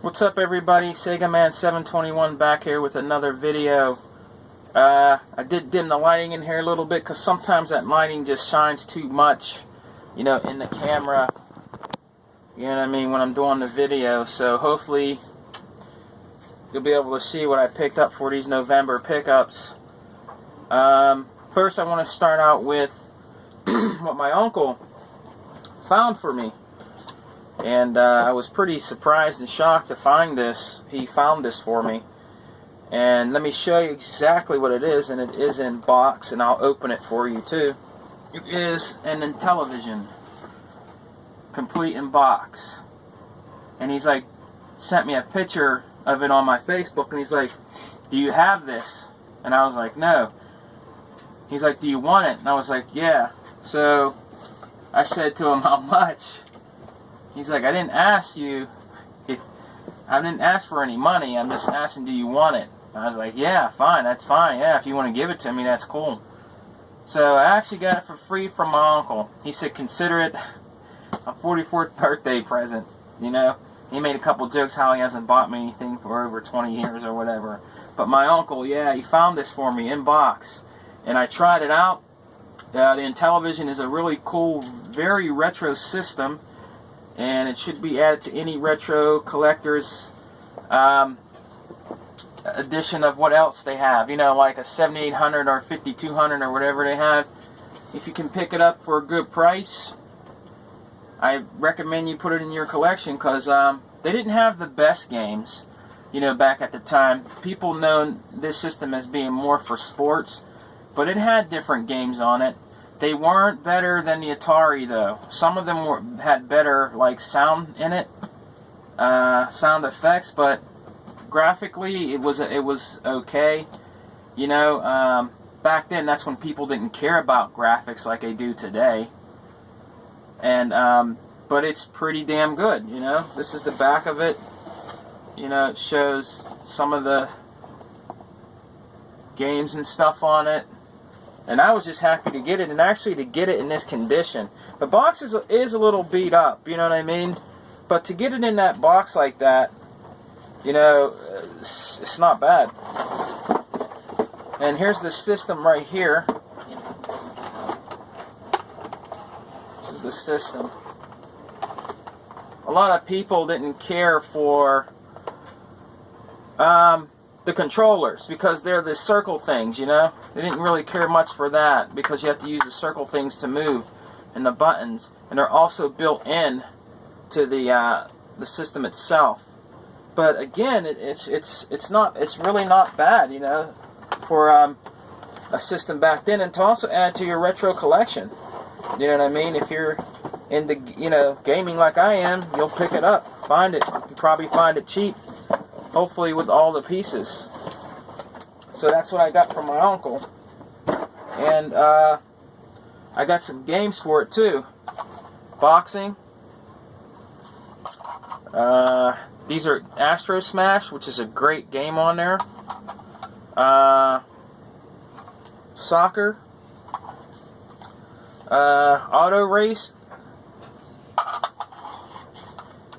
What's up, everybody? SegaMan721 back here with another video. I did dim the lighting in here a little bit because sometimes that lighting just shines too much, you know, in the camera. You know what I mean, when I'm doing the video. So hopefully you'll be able to see what I picked up for these November pickups. First, I want to start out with what my uncle found for me. And I was pretty surprised and shocked to find this. He found this for me. And let me show you exactly what it is. And it is in box, and I'll open it for you too. It is an Intellivision, complete in box. And he's like, sent me a picture of it on my Facebook, and he's like, do you have this? And I was like, no. He's like, do you want it? And I was like, yeah. So I said to him, how much? He's like, I didn't ask you, I didn't ask for any money, I'm just asking, do you want it? I was like, yeah, fine, that's fine, yeah, if you want to give it to me, that's cool. So I actually got it for free from my uncle. He said, consider it a 44th birthday present, you know. He made a couple jokes how he hasn't bought me anything for over 20 years or whatever. But my uncle, yeah, he found this for me in box. And I tried it out. The Intellivision is a really cool, very retro system. And it should be added to any retro collector's edition of what else they have. You know, like a 7800 or 5200 or whatever they have. If you can pick it up for a good price, I recommend you put it in your collection, because they didn't have the best games, you know, back at the time. People know this system as being more for sports, but it had different games on it. They weren't better than the Atari, though. Some of them had better, like, sound in it, sound effects, but graphically it was okay. You know, back then that's when people didn't care about graphics like they do today. And but it's pretty damn good. You know, this is the back of it. You know, it shows some of the games and stuff on it. And I was just happy to get it, and actually to get it in this condition. The box is a little beat up, you know what I mean? But to get it in that box like that, you know, it's not bad. And here's the system right here. This is the system. A lot of people didn't care for the controllers, because they're the circle things, you know. They didn't really care much for that, because you have to use the circle things to move, and the buttons, and they're also built in to the system itself. But again, it's really not bad, you know, for a system back then, and to also add to your retro collection. You know what I mean? If you're into, you know, gaming like I am, you'll pick it up, find it. You can probably find it cheap. Hopefully with all the pieces. So that's what I got from my uncle. And I got some games for it too. Boxing. These are Astro Smash, which is a great game on there. Soccer. Auto Race.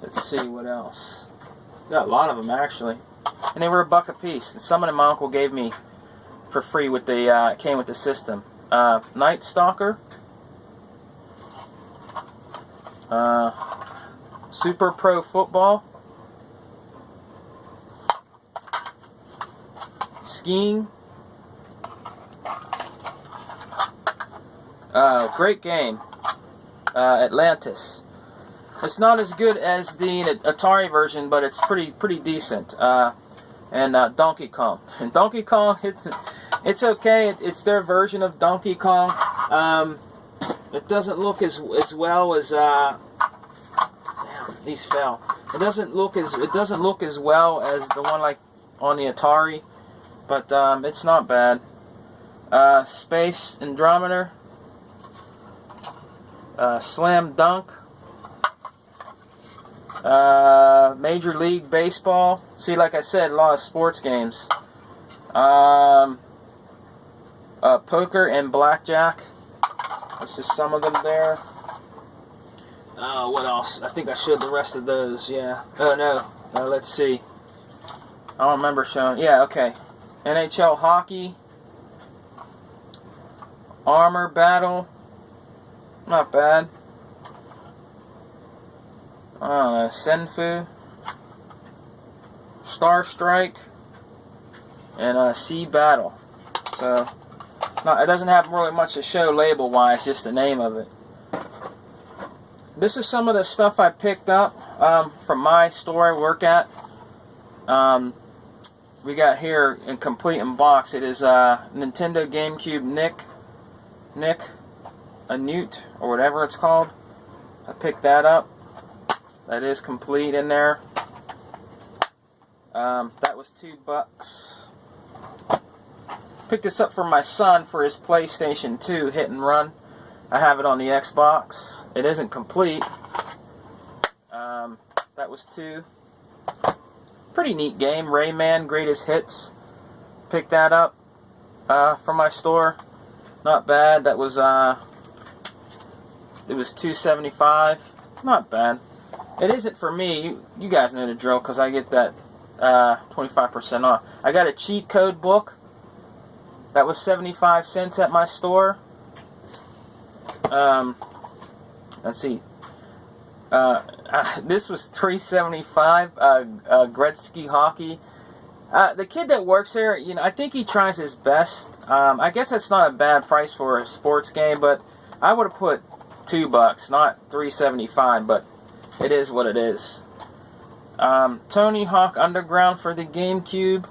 Let's see what else. Got a lot of them, actually, and they were $1 a piece. And some of them my uncle gave me for free with the came with the system. Night Stalker, Super Pro Football, Skiing. Great game. Atlantis. It's not as good as the Atari version, but it's pretty decent. And Donkey Kong. And Donkey Kong, it's okay. It's their version of Donkey Kong. It doesn't look as well as damn, these fell. It doesn't look as well as the one like on the Atari, but it's not bad. Space Andromeda. Slam Dunk. Major League Baseball. See, like I said, a lot of sports games. Poker and Blackjack. That's just some of them there. What else? I think I showed the rest of those, yeah. Oh, no. Let's see. I don't remember showing. Yeah, okay. NHL Hockey. Armor Battle. Not bad. Senfu. Star Strike. And Sea Battle. So, no, it doesn't have really much to show label-wise, just the name of it. This is some of the stuff I picked up from my store I work at. We got here in complete in box. It is Nintendo GameCube Nick, a Newt, or whatever it's called. I picked that up. That is complete in there. That was $2. Picked this up for my son for his PlayStation 2 Hit and Run. I have it on the Xbox. It isn't complete. That was $2. Pretty neat game. Rayman Greatest Hits. Picked that up from my store. Not bad. That was it was $2.75. Not bad. It isn't for me. You guys know the drill because I get that 25% off. I got a cheat code book. That was 75 cents at my store. Let's see. This was $3.75. Gretzky Hockey. The kid that works there, you know, I think he tries his best. I guess that's not a bad price for a sports game, but I would have put $2, not $3.75. But it is what it is. Tony Hawk Underground for the GameCube.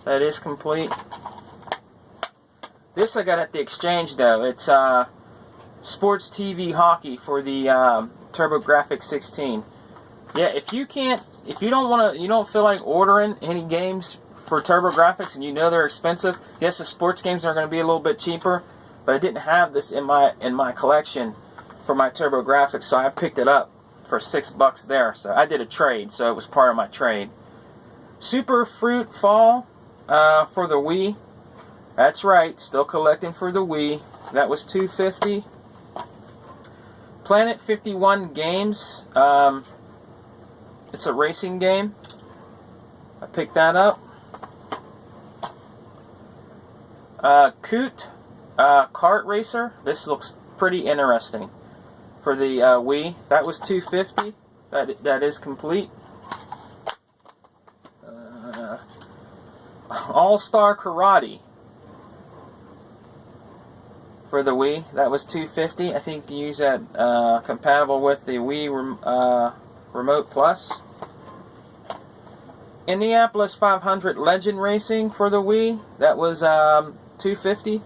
That is complete. This I got at the exchange though. It's Sports TV Hockey for the TurboGrafx 16. Yeah, if you don't feel like ordering any games for TurboGrafx and you know they're expensive. Yes, the sports games are going to be a little bit cheaper, but I didn't have this in my collection for my TurboGrafx, so I picked it up for $6 there. So I did a trade, so it was part of my trade. Super Fruit Fall for the Wii. That's right, still collecting for the Wii. That was $2.50. Planet 51 Games. It's a racing game. I picked that up. Coot Kart Racer. This looks pretty interesting for the Wii. That was $2.50. That is complete. All-Star Karate for the Wii. That was $2.50. I think you use that compatible with the Wii Remote Plus. Indianapolis 500 Legend Racing for the Wii. That was $2.50.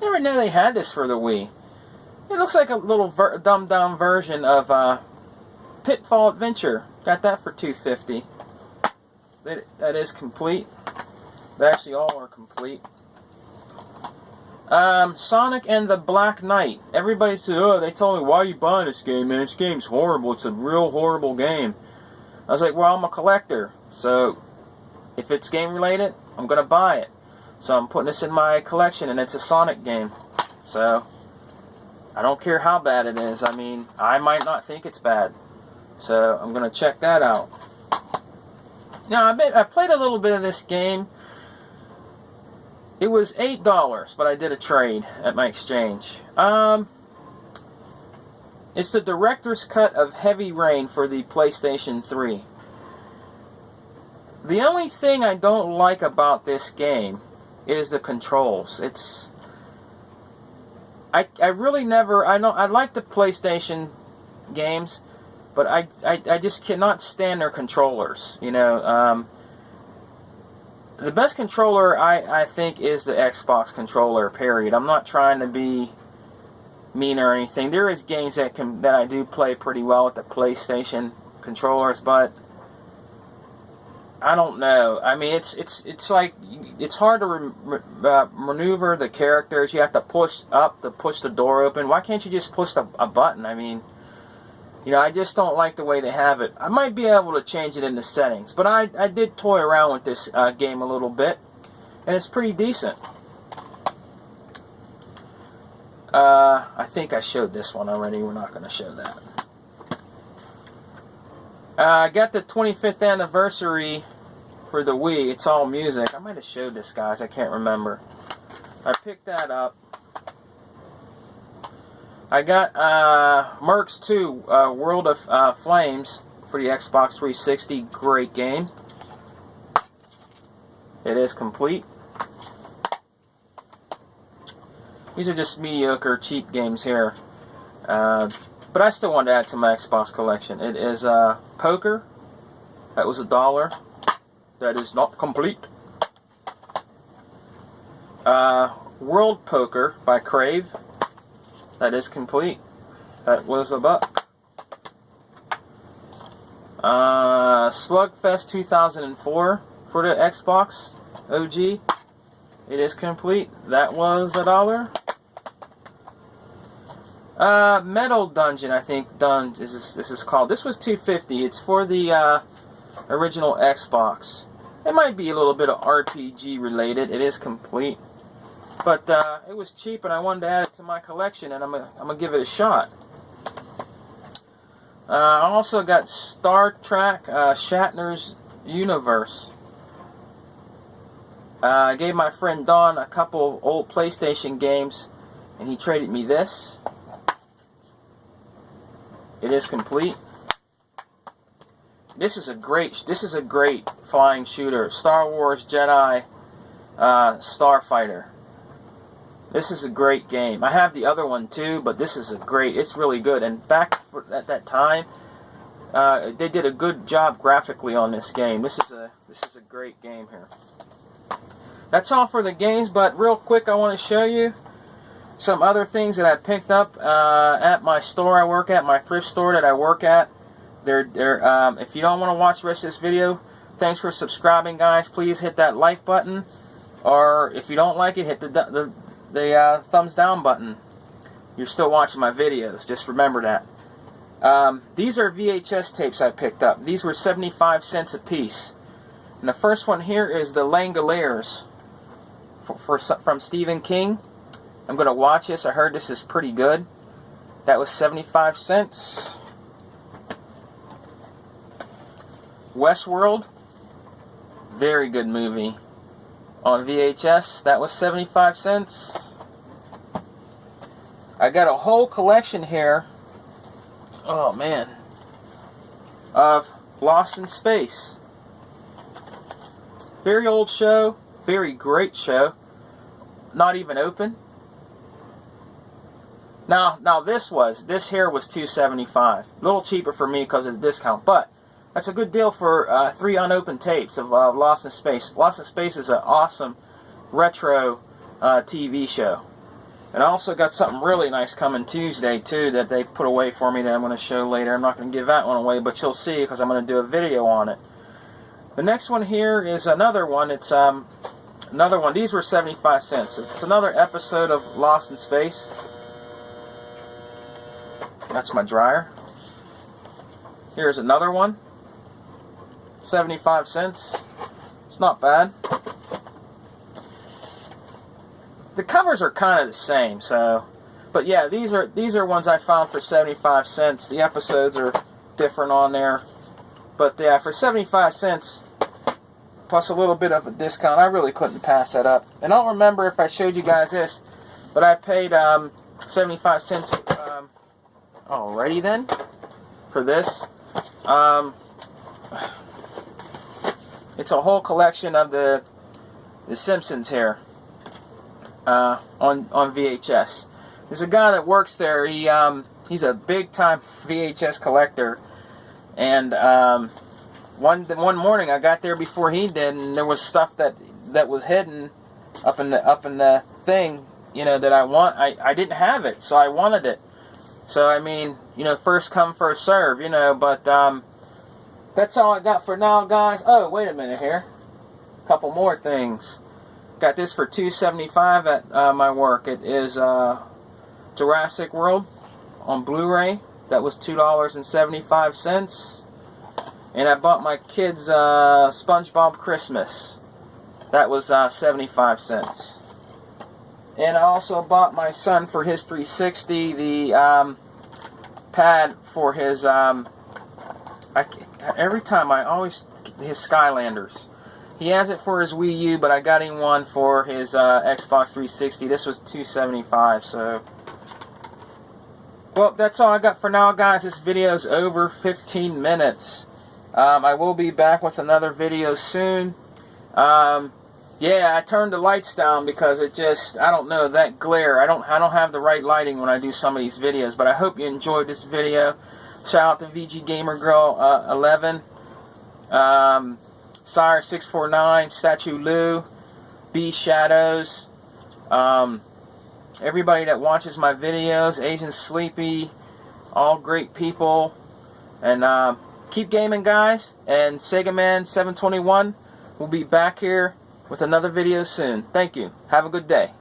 Never knew they had this for the Wii. It looks like a little dumbed down version of Pitfall Adventure. Got that for $2.50. That is complete. They actually all are complete. Sonic and the Black Knight. Everybody said, oh, they told me, why are you buying this game, man? This game's horrible. It's a real horrible game. I was like, well, I'm a collector. So, if it's game related, I'm going to buy it. So I'm putting this in my collection, and it's a Sonic game. So, I don't care how bad it is. I mean, I might not think it's bad. So, I'm going to check that out. Now, I played a little bit of this game. It was $8, but I did a trade at my exchange. It's the director's cut of Heavy Rain for the PlayStation 3. The only thing I don't like about this game is the controls. I really never, I like the PlayStation games, but I just cannot stand their controllers. You know, the best controller I think is the Xbox controller, period. I'm not trying to be mean or anything. There is games that I do play pretty well with the PlayStation controllers, but I don't know. I mean, it's like it's hard to maneuver the characters. You have to push up to push the door open. Why can't you just push a button? I mean, you know, I just don't like the way they have it. I might be able to change it in the settings, but I did toy around with this game a little bit, and it's pretty decent. I think I showed this one already. We're not going to show that. I got the 25th anniversary for the Wii. It's all music. I might have showed this, guys. I can't remember. I picked that up. I got Mercs 2, World of Flames for the Xbox 360. Great game. It is complete. These are just mediocre, cheap games here. But I still want to add to my Xbox collection. It is Poker. That was $1. That is not complete. World Poker by Crave. That is complete. That was $1. Slugfest 2004 for the Xbox OG. It is complete. That was $1. Metal Dungeon, I think. This is called. This was $2.50. It's for the original Xbox. It might be a little bit of RPG related. It is complete, but it was cheap, and I wanted to add it to my collection, and I'm gonna give it a shot. I also got Star Trek Shatner's Universe. I gave my friend Don a couple of old PlayStation games, and he traded me this. It is complete. This is a great flying shooter. Star Wars Jedi Starfighter. This is a great game. I have the other one too, but this is it's really good. And back at that time, they did a good job graphically on this game. This is a great game here. That's all for the games, but real quick I want to show you some other things that I picked up at my store I work at, my thrift store that I work at. If you don't want to watch the rest of this video, thanks for subscribing, guys. Please hit that like button, or if you don't like it, hit the thumbs down button. You're still watching my videos. Just remember that. These are VHS tapes I picked up. These were 75 cents a piece. And the first one here is The Langoliers from Stephen King. I'm going to watch this. I heard this is pretty good. That was 75 cents. Westworld. Very good movie. On VHS. That was 75 cents. I got a whole collection here. Oh, man. Of Lost in Space. Very old show. Very great show. Not even open. Now this here was $2.75. A little cheaper for me because of the discount, but that's a good deal for 3 unopened tapes of Lost in Space. Lost in Space is an awesome retro TV show. And I also got something really nice coming Tuesday too that they put away for me that I'm going to show later. I'm not going to give that one away, but you'll see because I'm going to do a video on it. The next one here is another one. It's another one. These were 75 cents. It's another episode of Lost in Space. That's my dryer. Here's another one. 75 cents. It's not bad. The covers are kind of the same, so, but yeah, these are ones I found for 75 cents. The episodes are different on there, but yeah, for 75 cents plus a little bit of a discount, I really couldn't pass that up. And I don't remember if I showed you guys this, but I paid 75 cents already then for this. It's a whole collection of the Simpsons here on VHS. There's a guy that works there. He's a big time VHS collector, and one morning I got there before he did, and there was stuff that was hidden up in the thing, you know, that I didn't have it, so I wanted it. So I mean, you know, first come first serve, you know. But that's all I got for now, guys. Oh, wait a minute here. Couple more things. Got this for $2.75 at my work. It is Jurassic World on Blu-ray. That was $2.75. And I bought my kids SpongeBob Christmas. That was 75 cents. And I also bought my son for his 360 the pad for his every time I always his Skylanders. He has it for his Wii U, but I got him one for his Xbox 360. This was $275. So, well, that's all I got for now, guys. This video's over 15 minutes. I will be back with another video soon. Yeah, I turned the lights down because it just, I don't know, that glare. I don't have the right lighting when I do some of these videos. But I hope you enjoyed this video. Shout out to VG Gamer Girl 11, Sire 649, Statue Lou, B Shadows, everybody that watches my videos, Agent Sleepy, all great people. And keep gaming, guys. And Sega Man 721 will be back here with another video soon. Thank you. Have a good day.